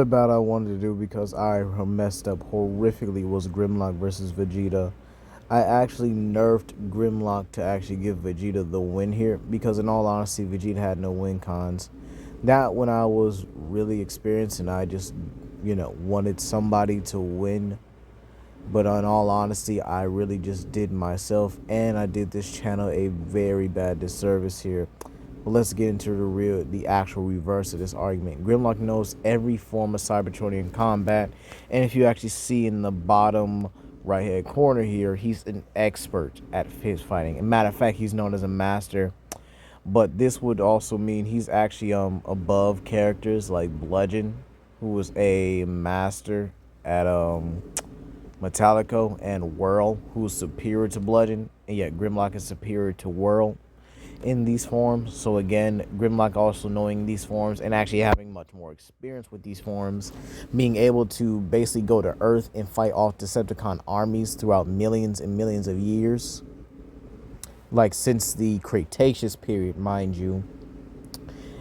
Another battle I wanted to do because I messed up horrifically was Grimlock versus Vegeta. I actually nerfed Grimlock to actually give Vegeta the win here because, in all honesty, Vegeta had no win cons. Not when I was really experienced and I just, wanted somebody to win. But in all honesty, I really just did myself, and I did this channel a very bad disservice here. But let's get into the actual reverse of this argument. Grimlock knows every form of Cybertronian combat, and if you actually see in the bottom right hand corner here, he's an expert at fist fighting. As a matter of fact, he's known as a master. But this would also mean he's actually above characters like Bludgeon, who was a master at Metallico, and Whirl, who is superior to Bludgeon, and yet Grimlock is superior to Whirl in these forms. So again, Grimlock also knowing these forms and actually having much more experience with these forms, being able to basically go to Earth and fight off Decepticon armies throughout millions and millions of years. Like since the Cretaceous period, mind you.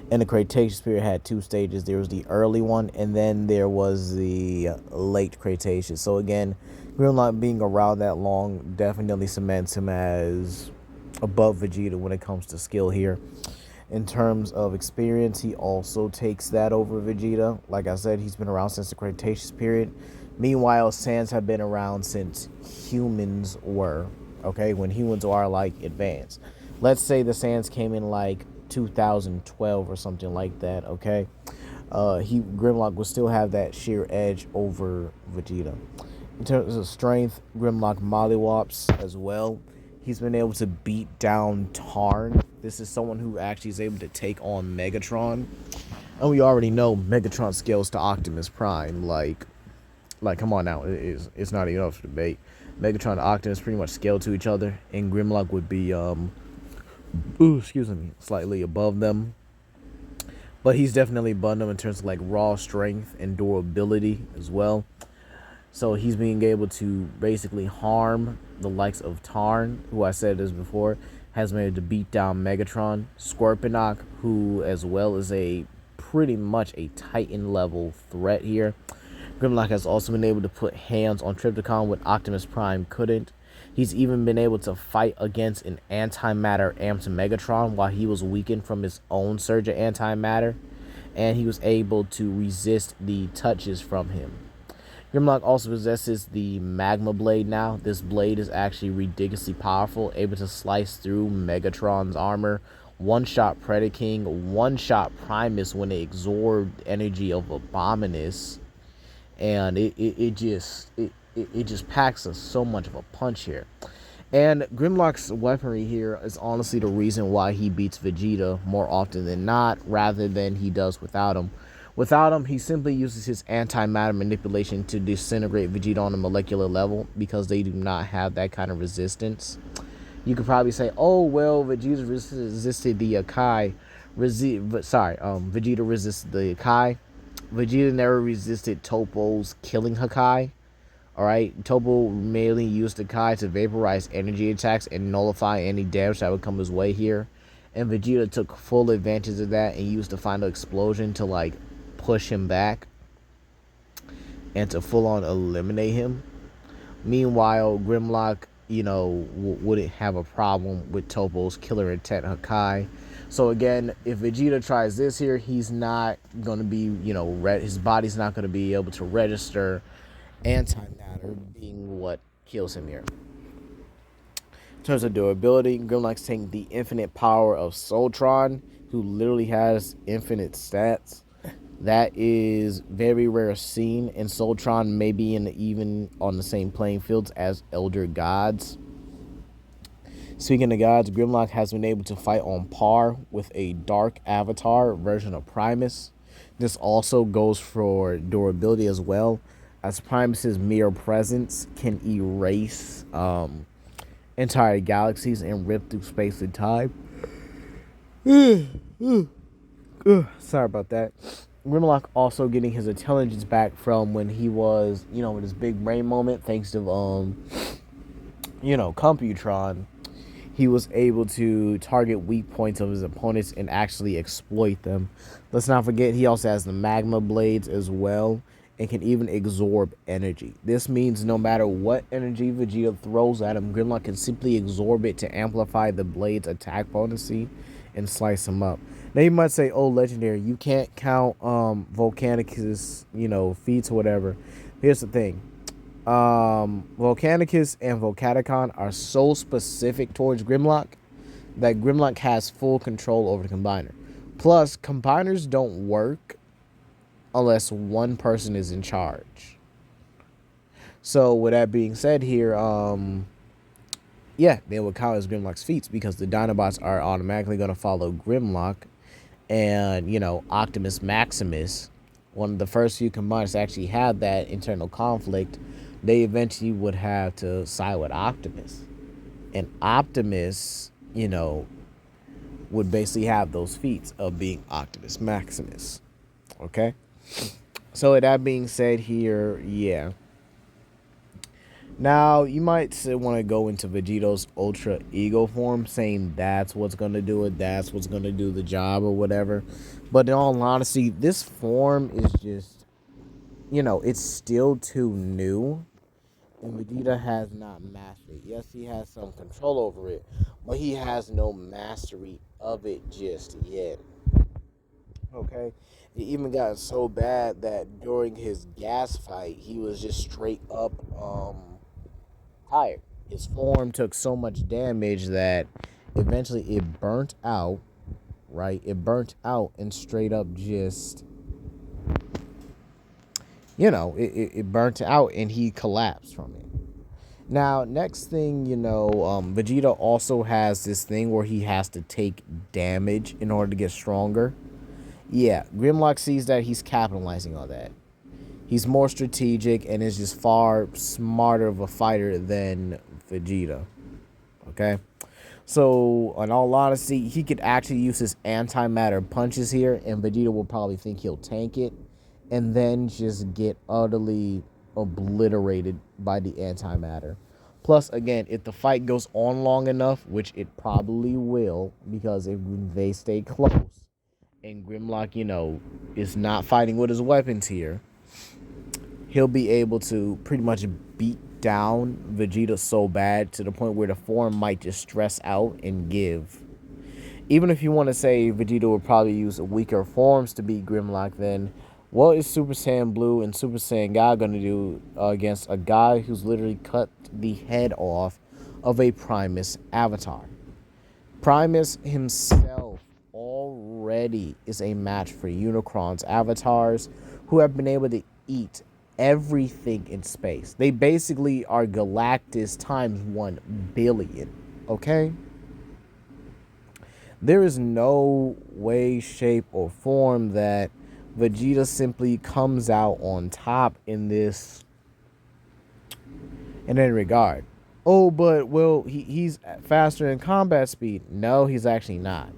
And the Cretaceous period had two stages. There was the early one, and then there was the late Cretaceous. So again, Grimlock being around that long definitely cements him as above Vegeta when it comes to skill here. In terms of experience, he also takes that over Vegeta. Like I said, he's been around since the Cretaceous period. Meanwhile, Saiyans have been around since humans were. Okay, when humans are like advanced. Let's say the Saiyans came in like 2012 or something like that. Okay, Grimlock will still have that sheer edge over Vegeta. In terms of strength, Grimlock mollywops as well. He's been able to beat down Tarn. This is someone who actually is able to take on Megatron. And we already know Megatron scales to Optimus Prime. Like come on now. It's not even up for debate. Megatron and Optimus pretty much scale to each other. And Grimlock would be, slightly above them. But he's definitely above them in terms of like raw strength and durability as well. So he's being able to basically harm the likes of Tarn, who I said this before, has been able to beat down Megatron. Scorponok, who as well is a pretty much a Titan level threat here. Grimlock has also been able to put hands on Trypticon when Optimus Prime couldn't. He's even been able to fight against an antimatter amped Megatron while he was weakened from his own surge of antimatter. And he was able to resist the touches from him. Grimlock also possesses the Magma Blade now. This blade is actually ridiculously powerful, able to slice through Megatron's armor, one-shot Predaking, one-shot Primus when it absorbed energy of Abominus. And it just packs us so much of a punch here. And Grimlock's weaponry here is honestly the reason why he beats Vegeta more often than not, rather than he does without him. Without him, he simply uses his antimatter manipulation to disintegrate Vegeta on a molecular level because they do not have that kind of resistance. You could probably say, oh, well, Vegeta resisted the Kai. Vegeta resisted the Kai. Vegeta never resisted Toppo's killing Hakai. Alright, Toppo mainly used the Kai to vaporize energy attacks and nullify any damage that would come his way here. And Vegeta took full advantage of that and used the final explosion to like push him back and to full on eliminate him. Meanwhile, Grimlock, wouldn't have a problem with Toppo's killer intent Hakai. So again, if Vegeta tries this here, he's not going to be, his body's not going to be able to register antimatter being what kills him here. In terms of durability, Grimlock's taking the infinite power of Soltron, who literally has infinite stats. That is very rare seen, and Soltron may be even on the same playing fields as Elder Gods. Speaking of gods, Grimlock has been able to fight on par with a Dark Avatar version of Primus. This also goes for durability as well, as Primus's mere presence can erase entire galaxies and rip through space and time. Sorry about that. Grimlock also getting his intelligence back from when he was, in his big brain moment, thanks to, Computron. he was able to target weak points of his opponents and actually exploit them. Let's not forget he also has the magma blades as well and can even absorb energy. This means no matter what energy Vegeta throws at him, Grimlock can simply absorb it to amplify the blade's attack potency and slice him up. Now you might say, "Oh, legendary, you can't count Volcanicus, feats or whatever." Here's the thing: Volcanicus and Volcaticon are so specific towards Grimlock that Grimlock has full control over the combiner. Plus, combiners don't work unless one person is in charge. So, with that being said, here, yeah, they will count as Grimlock's feats because the Dinobots are automatically going to follow Grimlock, and Optimus Maximus, one of the first few combiners to actually have that internal conflict. They eventually would have to side with Optimus, and Optimus, would basically have those feats of being Optimus Maximus. Okay, so with that being said, here, yeah. Now, you might want to go into Vegeto's Ultra Ego form, saying that's what's going to do it, that's what's going to do the job, or whatever. But in all honesty, this form is just, it's still too new. And Vegeta has not mastered it. Yes, he has some control over it, but he has no mastery of it just yet. Okay? It even got so bad that during his gas fight, he was just straight up, tired. His form took so much damage that eventually it burnt out, right? It burnt out and straight up just, it burnt out and he collapsed from it. Now, next thing, Vegeta also has this thing where he has to take damage in order to get stronger. Yeah, Grimlock sees that, he's capitalizing on that. He's more strategic and is just far smarter of a fighter than Vegeta. Okay? So, in all honesty, he could actually use his antimatter punches here, and Vegeta will probably think he'll tank it, and then just get utterly obliterated by the antimatter. Plus, again, if the fight goes on long enough, which it probably will, because if they stay close, and Grimlock, is not fighting with his weapons here, he'll be able to pretty much beat down Vegeta so bad to the point where the form might just stress out and give. Even if you want to say Vegeta would probably use weaker forms to beat Grimlock, then what is Super Saiyan Blue and Super Saiyan God going to do against a guy who's literally cut the head off of a Primus avatar? Primus himself already is a match for Unicron's avatars, who have been able to eat everything in space. They basically are Galactus times 1 billion, okay? There is no way, shape, or form that Vegeta simply comes out on top in any regard. Oh, but, well, he's faster in combat speed. No, he's actually not.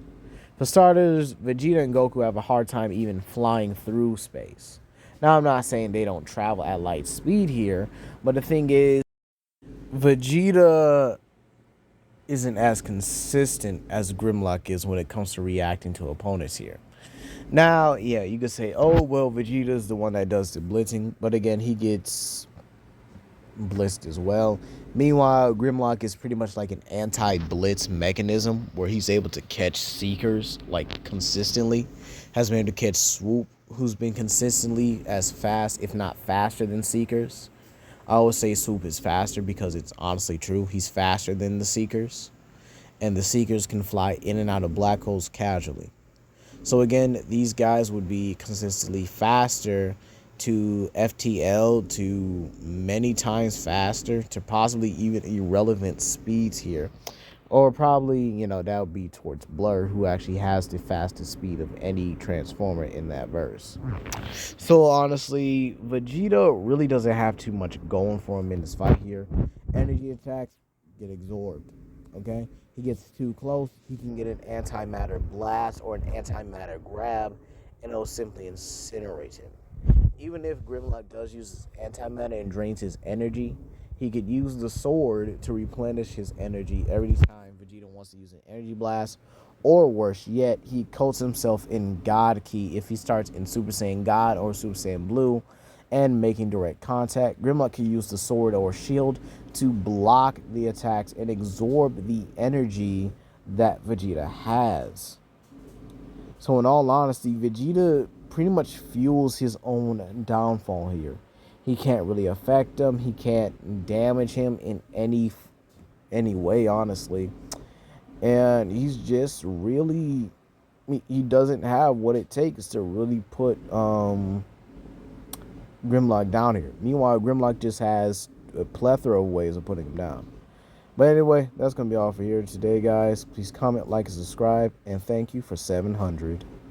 For starters, Vegeta and Goku have a hard time even flying through space. Now, I'm not saying they don't travel at light speed here, but the thing is, Vegeta isn't as consistent as Grimlock is when it comes to reacting to opponents here. Now, yeah, you could say, oh, well, Vegeta's the one that does the blitzing, but again, he gets blitzed as well. Meanwhile, Grimlock is pretty much like an anti-blitz mechanism where he's able to catch Seekers, like, consistently. Has been able to catch Swoop, who's been consistently as fast, if not faster than Seekers. I always say Swoop is faster because it's honestly true. He's faster than the Seekers. And the Seekers can fly in and out of black holes casually. So again, these guys would be consistently faster to FTL, to many times faster, to possibly even irrelevant speeds here. Or probably, that would be towards Blur, who actually has the fastest speed of any Transformer in that verse. So honestly, Vegeta really doesn't have too much going for him in this fight here. Energy attacks get absorbed, okay? He gets too close, he can get an antimatter blast or an antimatter grab, and it'll simply incinerate him. Even if Grimlock does use his antimatter and drains his energy, he could use the sword to replenish his energy every time Vegeta wants to use an energy blast, or worse yet, he coats himself in God Ki if he starts in Super Saiyan God or Super Saiyan Blue and making direct contact. Grimlock can use the sword or shield to block the attacks and absorb the energy that Vegeta has. So in all honesty, Vegeta pretty much fuels his own downfall here. He can't really affect him. He can't damage him in any way, honestly. And he's just really, he doesn't have what it takes to really put Grimlock down here. Meanwhile, Grimlock just has a plethora of ways of putting him down. But anyway, that's going to be all for here today, guys. Please comment, like, and subscribe. And thank you for 700.